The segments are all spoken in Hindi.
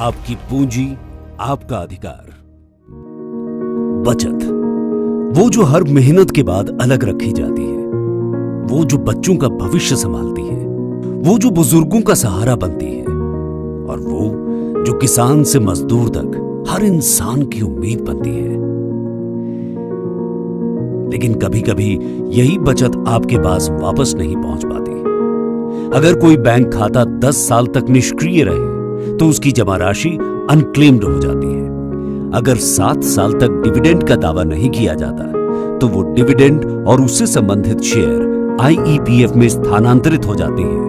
आपकी पूंजी, आपका अधिकार। बचत, वो जो हर मेहनत के बाद अलग रखी जाती है, वो जो बच्चों का भविष्य संभालती है, वो जो बुजुर्गों का सहारा बनती है, और वो जो किसान से मजदूर तक हर इंसान की उम्मीद बनती है। लेकिन कभी कभी यही बचत आपके पास वापस नहीं पहुंच पाती। अगर कोई बैंक खाता 10 साल तक निष्क्रिय रहे तो उसकी जमा राशि अनक्लेम्ड हो जाती है। अगर 7 साल तक डिविडेंड का दावा नहीं किया जाता तो वो डिविडेंड और उससे संबंधित शेयर आईईपीएफ में स्थानांतरित हो जाती है।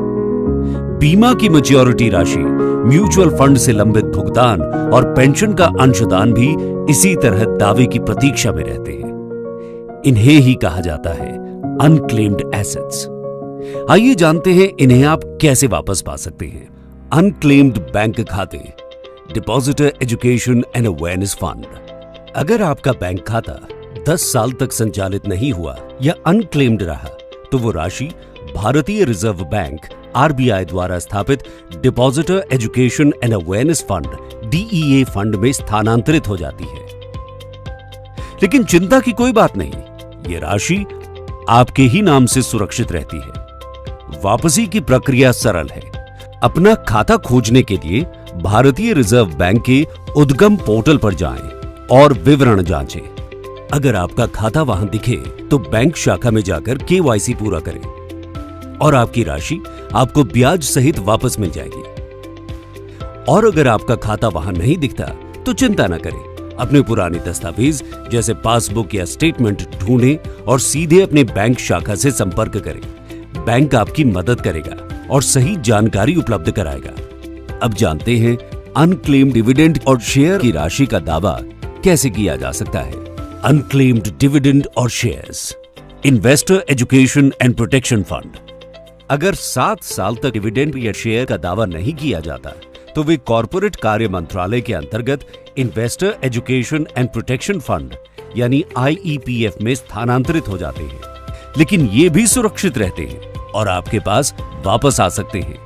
बीमा की मैच्योरिटी राशि, म्यूचुअल फंड से लंबित भुगतान और पेंशन का अंशदान भी इसी तरह दावे की प्रतीक्षा में रहते हैं। इन्हें ही कहा जाता है अनक्लेम्ड एसेट्स। आइए जानते हैं इन्हें आप कैसे वापस पा सकते हैं। अनक्लेम्ड बैंक खाते, depositor education and awareness fund. अगर आपका बैंक खाता 10 साल तक संचालित नहीं हुआ या अनक्लेम्ड रहा तो वो राशि भारतीय रिजर्व बैंक आरबीआई द्वारा स्थापित depositor education and awareness fund DEA fund में स्थानांतरित हो जाती है। लेकिन चिंता की कोई बात नहीं, ये राशि आपके ही नाम से सुरक्षित रहती है। वापसी की प्रक्रिया सरल है। अपना खाता खोजने के लिए भारतीय रिजर्व बैंक के उद्गम पोर्टल पर जाएं और विवरण जांचें। अगर आपका खाता वहां दिखे तो बैंक शाखा में जाकर केवाईसी पूरा करें और आपकी राशि आपको ब्याज सहित वापस मिल जाएगी। और अगर आपका खाता वहां नहीं दिखता तो चिंता न करें। अपने पुराने दस्तावेज जैसे पासबुक या स्टेटमेंट ढूंढें और सीधे अपने बैंक शाखा से संपर्क करें। बैंक आपकी मदद करेगा और सही जानकारी उपलब्ध कराएगा। अब जानते हैं अनक्लेम्ड डिविडेंड और शेयर की राशि का दावा कैसे किया जा सकता है। अनक्लेम्ड डिविडेंड और shares. Investor education and protection fund. अगर 7 साल तक डिविडेंड या शेयर का दावा नहीं किया जाता तो वे कॉर्पोरेट कार्य मंत्रालय के अंतर्गत investor education and protection fund यानी आईईपीएफ में स्थानांतरित हो जाते हैं। लेकिन ये भी सुरक्षित रहते हैं और आपके पास वापस आ सकते हैं।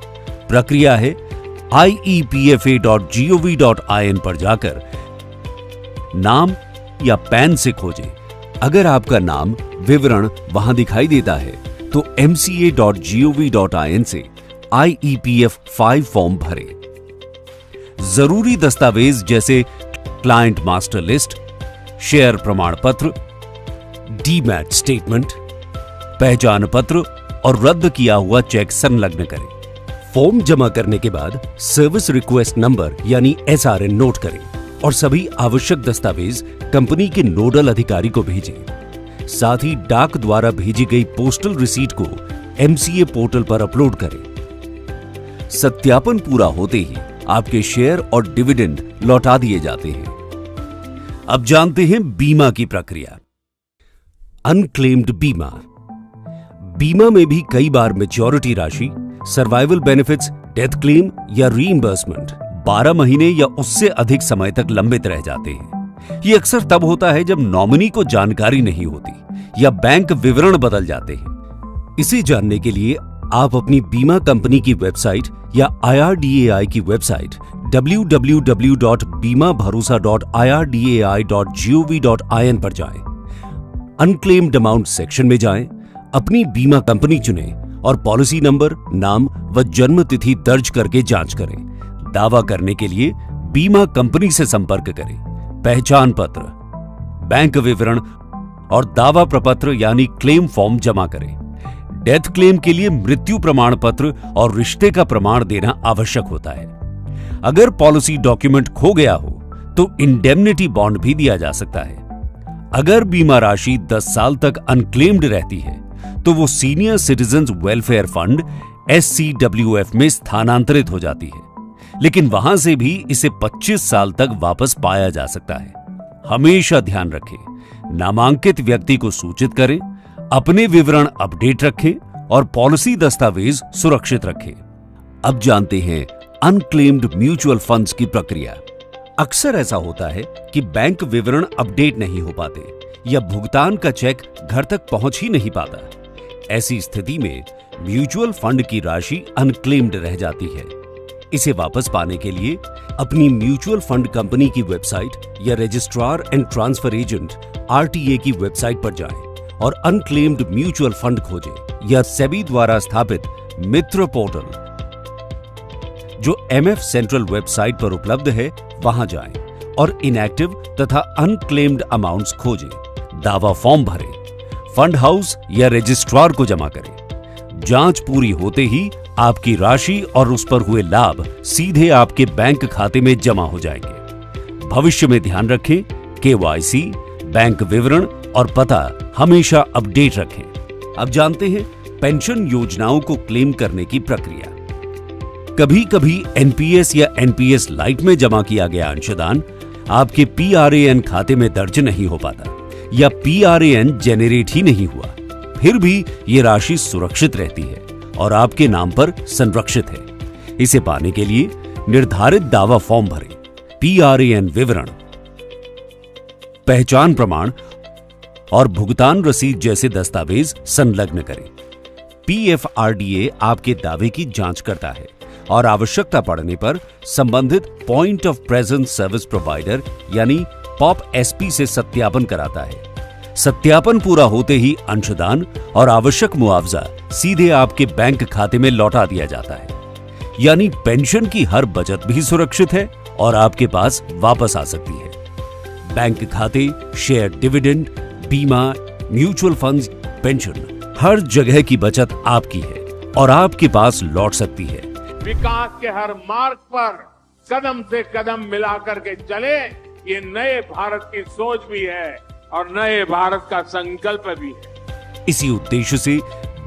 प्रक्रिया है iepfa.gov.in पर जाकर नाम या पैन से खोजें। अगर आपका नाम विवरण वहां दिखाई देता है तो mca.gov.in से IEPF 5 फॉर्म भरें। जरूरी दस्तावेज जैसे क्लाइंट मास्टर लिस्ट, शेयर प्रमाण पत्र, डीमैट स्टेटमेंट, पहचान पत्र और रद्द किया हुआ चेक संलग्न करें। फॉर्म जमा करने के बाद सर्विस रिक्वेस्ट नंबर यानी SRN नोट करें और सभी आवश्यक दस्तावेज कंपनी के नोडल अधिकारी को भेजें। साथ ही डाक द्वारा भेजी गई पोस्टल रिसीट को MCA पोर्टल पर अपलोड करें। सत्यापन पूरा होते ही आपके शेयर और डिविडेंड लौटा दिए जाते हैं। अब जानते हैं बीमा की प्रक्रिया। अनक्लेम्ड बीमा। बीमा में भी कई बार मैच्योरिटी राशि, सर्वाइवल बेनिफिट्स, डेथ क्लेम या रीइंबर्समेंट 12 महीने या उससे अधिक समय तक लंबित रह जाते हैं। ये अक्सर तब होता है जब नॉमिनी को जानकारी नहीं होती या बैंक विवरण बदल जाते हैं। इसे जानने के लिए आप अपनी बीमा कंपनी की वेबसाइट या IRDAI की वेबसाइट www.bimabharosa.irdai.gov.in पर जाएं। अनक्लेम्ड अमाउंट सेक्शन में जाएं, अपनी बीमा कंपनी चुनें और पॉलिसी नंबर, नाम व जन्म तिथि दर्ज करके जांच करें। दावा करने के लिए बीमा कंपनी से संपर्क करें। पहचान पत्र, बैंक विवरण और दावा प्रपत्र यानी क्लेम फॉर्म जमा करें। डेथ क्लेम के लिए मृत्यु प्रमाण पत्र और रिश्ते का प्रमाण देना आवश्यक होता है। अगर पॉलिसी डॉक्यूमेंट खो गया हो तो इंडेमनिटी बॉन्ड भी दिया जा सकता है। अगर बीमा राशि 10 साल तक अनक्लेम्ड रहती है तो वो senior citizen welfare fund SCWF में स्थानांतरित हो जाती है, लेकिन वहां से भी इसे 25 साल तक वापस पाया जा सकता है। हमेशा ध्यान रखें, नामांकित व्यक्ति को सूचित करें, अपने विवरण अपडेट रखें और पॉलिसी दस्तावेज सुरक्षित रखें। अब जानते हैं अनक्लेम्ड म्यूचुअल फंड्स की प्रक्रिया। अक्सर ऐसा होता है कि बैंक विवरण अपडेट नहीं हो पाते या भुगतान का चेक घर तक पहुंच ही नहीं पाता। ऐसी स्थिति में म्यूचुअल फंड की राशि अनक्लेम्ड रह जाती है। इसे वापस पाने के लिए अपनी म्यूचुअल फंड कंपनी की वेबसाइट या registrar and transfer agent RTA की वेबसाइट पर जाएं और अनक्लेम्ड म्यूचुअल फंड खोजें या सेबी द्वारा स्थापित मित्र पोर्टल जो एमएफ सेंट्रल वेबसाइट पर उपलब्ध है वहां जाएं और इनएक्टिव तथा अनक्लेम्ड अमाउंट्स खोजें, दावा फॉर्म भरें, फंड हाउस या रजिस्ट्रार को जमा करें। जांच पूरी होते ही आपकी राशि और उस पर हुए लाभ सीधे आपके बैंक खाते में जमा हो जाएंगे। भविष्य में ध्यान रखें, केवाईसी, बैंक विवरण और पता हमेशा अपडेट रखें। अब जानते हैं पेंशन योजनाओं को क्लेम करने की प्रक्रिया। कभी कभी एनपीएस या एनपीएस लाइट में जमा किया गया अंशदान आपके पीआरएएन खाते में दर्ज नहीं हो पाता या पीआरएएन जेनरेट ही नहीं हुआ, फिर भी ये राशि सुरक्षित रहती है और आपके नाम पर संरक्षित है। इसे पाने के लिए निर्धारित दावा फॉर्म भरें, पीआरएएन विवरण, पहचान प्रमाण और भुगतान रसीद जैसे दस्तावेज संलग्न करें। पीएफआरडीए आपके दावे की जांच करता है और आवश्यकता पड़ने पर संबंधित point of presence service provider यानी पॉप-एसपी से सत्यापन कराता है। सत्यापन पूरा होते ही अंशदान और आवश्यक मुआवजा सीधे आपके बैंक खाते में लौटा दिया जाता है, यानी पेंशन की हर बचत भी सुरक्षित है और आपके पास वापस आ सकती है। बैंक खाते, शेयर डिविडेंड, बीमा, म्यूचुअल फंड्स, पेंशन, हर जगह की बचत आपकी है और आपके पास लौट सकती है। विकास के हर मार्ग पर कदम से कदम मिलाकर के चले, ये नए भारत की सोच भी है और नए भारत का संकल्प भी है। इसी उद्देश्य से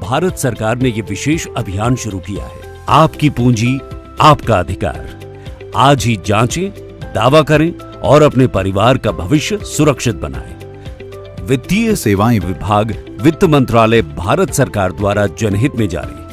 भारत सरकार ने ये विशेष अभियान शुरू किया है, आपकी पूंजी आपका अधिकार। आज ही जांचें, दावा करें और अपने परिवार का भविष्य सुरक्षित बनाएं। वित्तीय सेवाएं विभाग, वित्त मंत्रालय, भारत सरकार द्वारा जनहित में जारी।